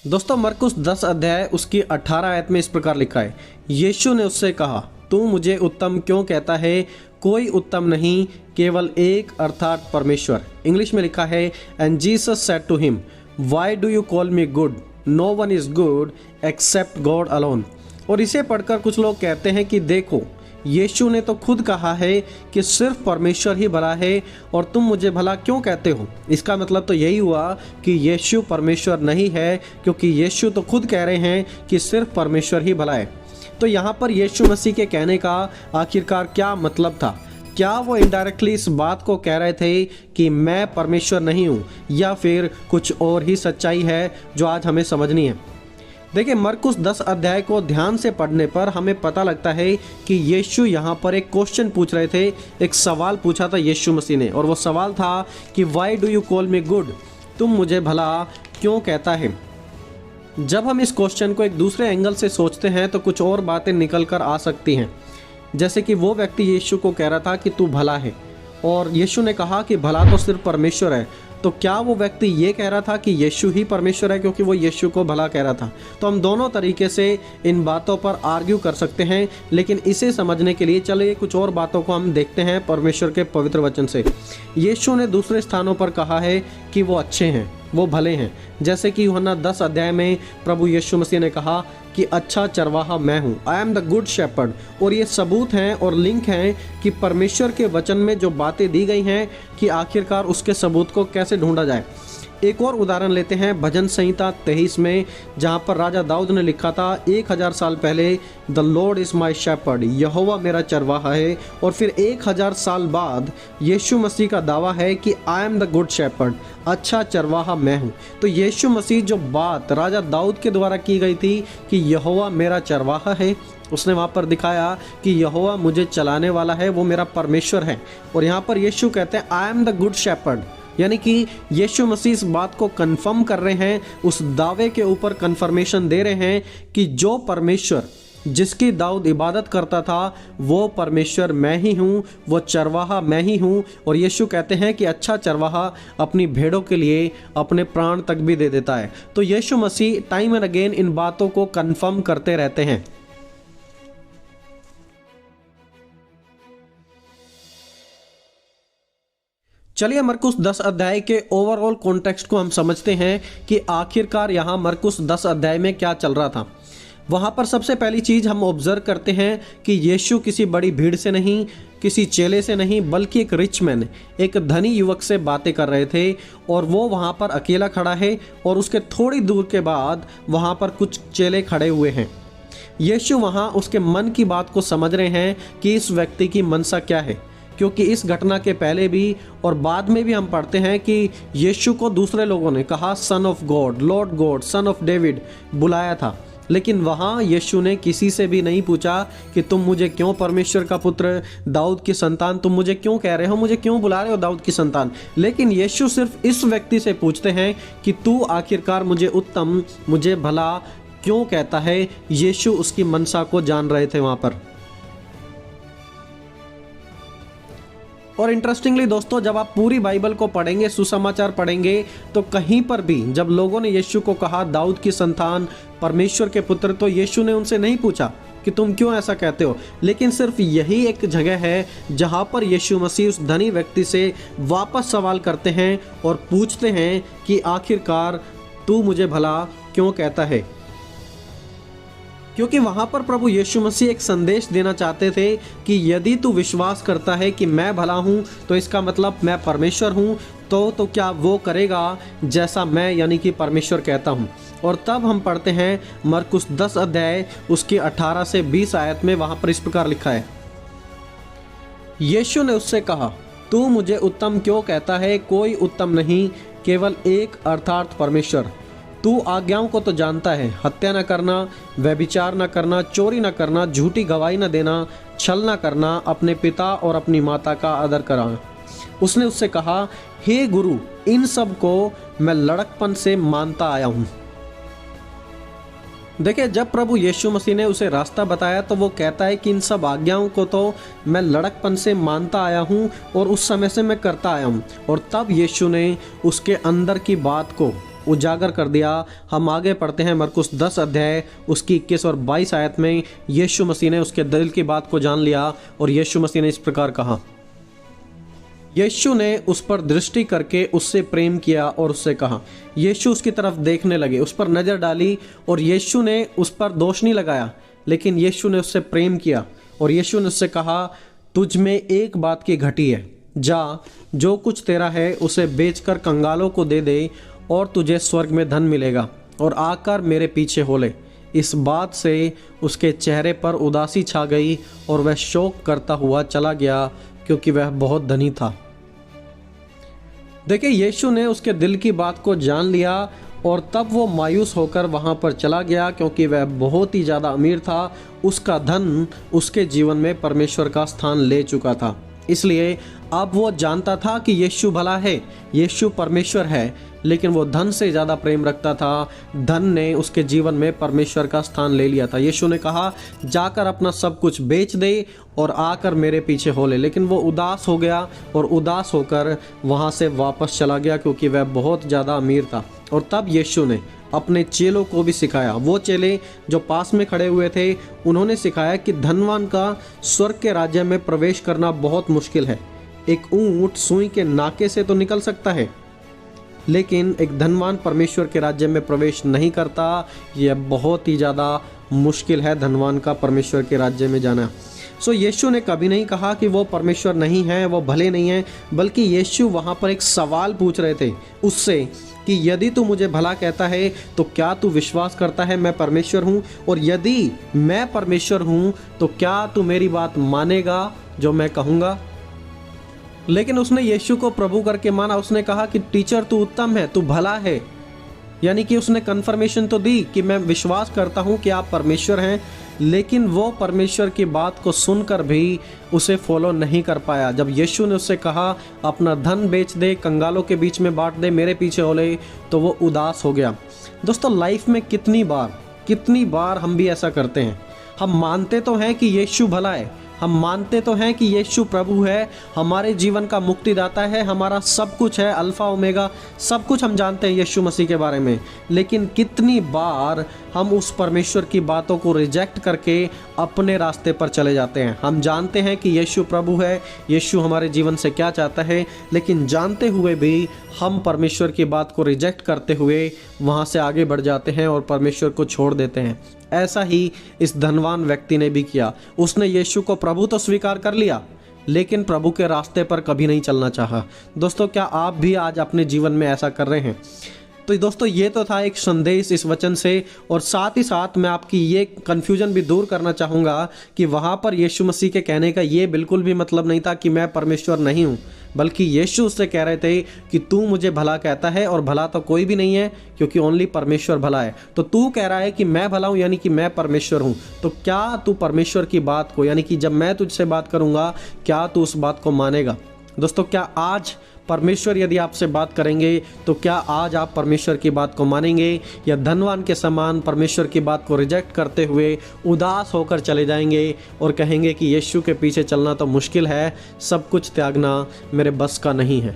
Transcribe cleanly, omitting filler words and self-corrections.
दोस्तों मरकुस 10 अध्याय उसकी 18 आयत में इस प्रकार लिखा है, यीशु ने उससे कहा, तू मुझे उत्तम क्यों कहता है? कोई उत्तम नहीं, केवल एक, अर्थात परमेश्वर। इंग्लिश में लिखा है, and Jesus said to him, why do you call me good? No one is good except God alone. और इसे पढ़कर कुछ लोग कहते हैं कि देखो, यीशु ने तो खुद कहा है कि सिर्फ परमेश्वर ही भला है और तुम मुझे भला क्यों कहते हो? इसका मतलब तो यही हुआ कि यीशु परमेश्वर नहीं है, क्योंकि यीशु तो खुद कह रहे हैं कि सिर्फ परमेश्वर ही भला है। तो यहाँ पर यीशु मसीह के कहने का आखिरकार क्या मतलब था? क्या वो इनडायरेक्टली इस बात को कह रहे थे कि मैं परमेश्वर नहीं हूँ, या फिर कुछ और ही सच्चाई है जो आज हमें समझनी है? देखिए, मरकुस 10 अध्याय को ध्यान से पढ़ने पर हमें पता लगता है कि यीशु यहाँ पर एक क्वेश्चन पूछ रहे थे, एक सवाल पूछा था यीशु मसीह ने, और वो सवाल था कि why do you call me good? तुम मुझे भला क्यों कहता है? जब हम इस क्वेश्चन को एक दूसरे एंगल से सोचते हैं तो कुछ और बातें निकल कर आ सकती हैं। जैसे कि वो व्यक्ति यीशु को कह रहा था कि तू भला है, और यीशु ने कहा कि भला तो सिर्फ परमेश्वर है। तो क्या वो व्यक्ति ये कह रहा था कि यीशु ही परमेश्वर है, क्योंकि वो यीशु को भला कह रहा था? तो हम दोनों तरीके से इन बातों पर आर्ग्यू कर सकते हैं, लेकिन इसे समझने के लिए चलिए कुछ और बातों को हम देखते हैं परमेश्वर के पवित्र वचन से। यीशु ने दूसरे स्थानों पर कहा है कि वो अच्छे हैं, वो भले हैं। जैसे कि यूहन्ना 10 अध्याय में प्रभु यीशु मसीह ने कहा कि अच्छा चरवाहा मैं हूँ, I am the good shepherd. और ये सबूत हैं और लिंक हैं कि परमेश्वर के वचन में जो बातें दी गई हैं कि आखिरकार उसके सबूत को कैसे ढूंढा जाए। एक और उदाहरण लेते हैं भजन संहिता 23 में, जहाँ पर राजा दाऊद ने लिखा था 1000 साल पहले, the lord is my shepherd, यहोवा मेरा चरवाहा है। और फिर 1000 साल बाद यीशु मसीह का दावा है कि I am the good shepherd, अच्छा चरवाहा मैं हूँ। तो यीशु मसीह जो बात राजा दाऊद के द्वारा की गई थी कि यहोवा मेरा चरवाहा है, उसने वहाँ पर दिखाया कि यहोवा मुझे चलाने वाला है, वो मेरा परमेश्वर है। और यहाँ पर यीशु कहते हैं I am the good shepherd, यानी कि यीशु मसीह इस बात को कंफर्म कर रहे हैं, उस दावे के ऊपर कंफर्मेशन दे रहे हैं कि जो परमेश्वर जिसकी दाऊद इबादत करता था वो परमेश्वर मैं ही हूँ, वो चरवाहा मैं ही हूँ। और यीशु कहते हैं कि अच्छा चरवाहा अपनी भेड़ों के लिए अपने प्राण तक भी दे देता है। तो यीशु मसीह टाइम एंड अगेन इन बातों को कंफर्म करते रहते हैं। चलिए मरकुस 10 अध्याय के ओवरऑल कॉन्टेक्स्ट को हम समझते हैं कि आखिरकार यहाँ मरकुस 10 अध्याय में क्या चल रहा था। वहाँ पर सबसे पहली चीज़ हम ऑब्जर्व करते हैं कि यीशु किसी बड़ी भीड़ से नहीं, किसी चेले से नहीं, बल्कि एक रिच मैन, एक धनी युवक से बातें कर रहे थे। और वो वहाँ पर अकेला खड़ा है और उसके थोड़ी दूर के बाद वहाँ पर कुछ चेले खड़े हुए हैं। यीशु वहाँ उसके मन की बात को समझ रहे हैं कि इस व्यक्ति की मनसा क्या है, क्योंकि इस घटना के पहले भी और बाद में भी हम पढ़ते हैं कि यीशु को दूसरे लोगों ने कहा son of God, Lord God, son of David बुलाया था। लेकिन वहाँ यीशु ने किसी से भी नहीं पूछा कि तुम मुझे क्यों परमेश्वर का पुत्र, दाऊद की संतान, तुम मुझे क्यों कह रहे हो, मुझे क्यों बुला रहे हो दाऊद की संतान। लेकिन यीशु सिर्फ इस व्यक्ति से पूछते हैं कि तू आखिरकार मुझे उत्तम, मुझे भला क्यों कहता है। यीशु उसकी मनसा को जान रहे थे वहाँ पर। और इंटरेस्टिंगली दोस्तों, जब आप पूरी बाइबल को पढ़ेंगे, सुसमाचार पढ़ेंगे, तो कहीं पर भी जब लोगों ने यीशु को कहा दाऊद की संतान, परमेश्वर के पुत्र, तो यीशु ने उनसे नहीं पूछा कि तुम क्यों ऐसा कहते हो। लेकिन सिर्फ यही एक जगह है जहाँ पर यीशु मसीह उस धनी व्यक्ति से वापस सवाल करते हैं और पूछते हैं कि आखिरकार तू मुझे भला क्यों कहता है। क्योंकि वहाँ पर प्रभु यीशु मसीह एक संदेश देना चाहते थे कि यदि तू विश्वास करता है कि मैं भला हूँ, तो इसका मतलब मैं परमेश्वर हूँ, तो क्या वो करेगा जैसा मैं यानी कि परमेश्वर कहता हूँ। और तब हम पढ़ते हैं मरकुस 10 अध्याय उसकी 18 से 20 आयत में, वहाँ पर इस प्रकार लिखा है, यीशु ने उससे कहा, तू मुझे उत्तम क्यों कहता है? कोई उत्तम नहीं, केवल एक, अर्थात परमेश्वर। तू आज्ञाओं को तो जानता है, हत्या न करना, व्यभिचार न करना, चोरी न करना, झूठी गवाही न देना, छल न करना, अपने पिता और अपनी माता का आदर करना। उसने उससे कहा, हे गुरु, इन सब को मैं लड़कपन से मानता आया हूँ। देखिए, जब प्रभु यीशु मसीह ने उसे रास्ता बताया तो वो कहता है कि इन सब आज्ञाओं को तो मैं लड़कपन से मानता आया हूँ और उस समय से मैं करता आया हूँ। और तब यीशु ने उसके अंदर की बात को उजागर कर दिया। हम आगे पढ़ते हैं मरकुस 10 अध्याय उसकी 21 और 22 आयत में यीशु मसीह ने उसके दिल की बात को जान लिया और यीशु मसीह ने इस प्रकार कहा, यीशु ने उस पर दृष्टि करके उससे प्रेम किया और उससे कहा। यीशु उसकी तरफ देखने लगे, उस पर नज़र डाली और यीशु ने उस पर दोष नहीं लगाया, लेकिन यीशु ने उससे प्रेम किया और यीशु ने उससे कहा, तुझ में एक बात की घटी है, जा जो कुछ तेरा है उसे बेचकर कंगालों को दे दे और तुझे स्वर्ग में धन मिलेगा और आकर मेरे पीछे हो ले। इस बात से उसके चेहरे पर उदासी छा गई और वह शोक करता हुआ चला गया क्योंकि वह बहुत धनी था। देखिए, यीशु ने उसके दिल की बात को जान लिया और तब वो मायूस होकर वहाँ पर चला गया क्योंकि वह बहुत ही ज़्यादा अमीर था। उसका धन उसके जीवन में परमेश्वर का स्थान ले चुका था, इसलिए अब वो जानता था कि यीशु भला है, यीशु परमेश्वर है, लेकिन वो धन से ज़्यादा प्रेम रखता था। धन ने उसके जीवन में परमेश्वर का स्थान ले लिया था। यीशु ने कहा, जाकर अपना सब कुछ बेच दे और आकर मेरे पीछे हो ले। लेकिन वो उदास हो गया और उदास होकर वहाँ से वापस चला गया क्योंकि वह बहुत ज़्यादा अमीर था। और तब यीशु ने अपने चेलों को भी सिखाया। वो चेले जो पास में खड़े हुए थे, उन्होंने सिखाया कि धनवान का स्वर्ग के राज्य में प्रवेश करना बहुत मुश्किल है। एक ऊंट सुई के नाके से तो निकल सकता है, लेकिन एक धनवान परमेश्वर के राज्य में प्रवेश नहीं करता। यह बहुत ही ज़्यादा मुश्किल है धनवान का परमेश्वर के राज्य में जाना। सो यीशु ने कभी नहीं कहा कि वो परमेश्वर नहीं है, वो भले नहीं है, बल्कि यीशु वहाँ पर एक सवाल पूछ रहे थे उससे कि यदि तू मुझे भला कहता है तो क्या तू विश्वास करता है मैं परमेश्वर हूँ, और यदि मैं परमेश्वर हूँ तो क्या तू मेरी बात मानेगा जो मैं कहूँगा। लेकिन उसने यीशु को प्रभु करके माना। उसने कहा कि टीचर तू उत्तम है, तू भला है, यानी कि उसने कन्फर्मेशन तो दी कि मैं विश्वास करता हूँ कि आप परमेश्वर हैं, लेकिन वो परमेश्वर की बात को सुनकर भी उसे फॉलो नहीं कर पाया। जब यीशु ने उससे कहा अपना धन बेच दे, कंगालों के बीच में बांट दे, मेरे पीछे हो ले, तो वो उदास हो गया। दोस्तों, लाइफ में कितनी बार हम भी ऐसा करते हैं। हम मानते तो हैं कि यीशु भला है, हम मानते तो हैं कि यीशु प्रभु है, हमारे जीवन का मुक्तिदाता है, हमारा सब कुछ है, अल्फा ओमेगा, सब कुछ हम जानते हैं यीशु मसीह के बारे में। लेकिन कितनी बार हम उस परमेश्वर की बातों को रिजेक्ट करके अपने रास्ते पर चले जाते हैं। हम जानते हैं कि यीशु प्रभु है, यीशु हमारे जीवन से क्या चाहता है, लेकिन जानते हुए भी हम परमेश्वर की बात को रिजेक्ट करते हुए वहाँ से आगे बढ़ जाते हैं और परमेश्वर को छोड़ देते हैं। ऐसा ही इस धनवान व्यक्ति ने भी किया। उसने यीशु को प्रभु तो स्वीकार कर लिया, लेकिन प्रभु के रास्ते पर कभी नहीं चलना चाहा। दोस्तों, क्या आप भी आज अपने जीवन में ऐसा कर रहे हैं? तो दोस्तों, ये तो था एक संदेश इस वचन से, और साथ ही साथ मैं आपकी ये कन्फ्यूजन भी दूर करना चाहूँगा कि वहाँ पर यीशु मसीह के कहने का ये बिल्कुल भी मतलब नहीं था कि मैं परमेश्वर नहीं हूँ, बल्कि यीशु उससे कह रहे थे कि तू मुझे भला कहता है, और भला तो कोई भी नहीं है क्योंकि ओनली परमेश्वर भला है। तो तू कह रहा है कि मैं भला हूँ, यानी कि मैं परमेश्वर हूँ, तो क्या तू परमेश्वर की बात को, यानी कि जब मैं तुझसे बात करूँगा, क्या तू उस बात को मानेगा? दोस्तों, क्या आज परमेश्वर यदि आपसे बात करेंगे तो क्या आज आप परमेश्वर की बात को मानेंगे, या धनवान के समान परमेश्वर की बात को रिजेक्ट करते हुए उदास होकर चले जाएंगे और कहेंगे कि यीशु के पीछे चलना तो मुश्किल है, सब कुछ त्यागना मेरे बस का नहीं है।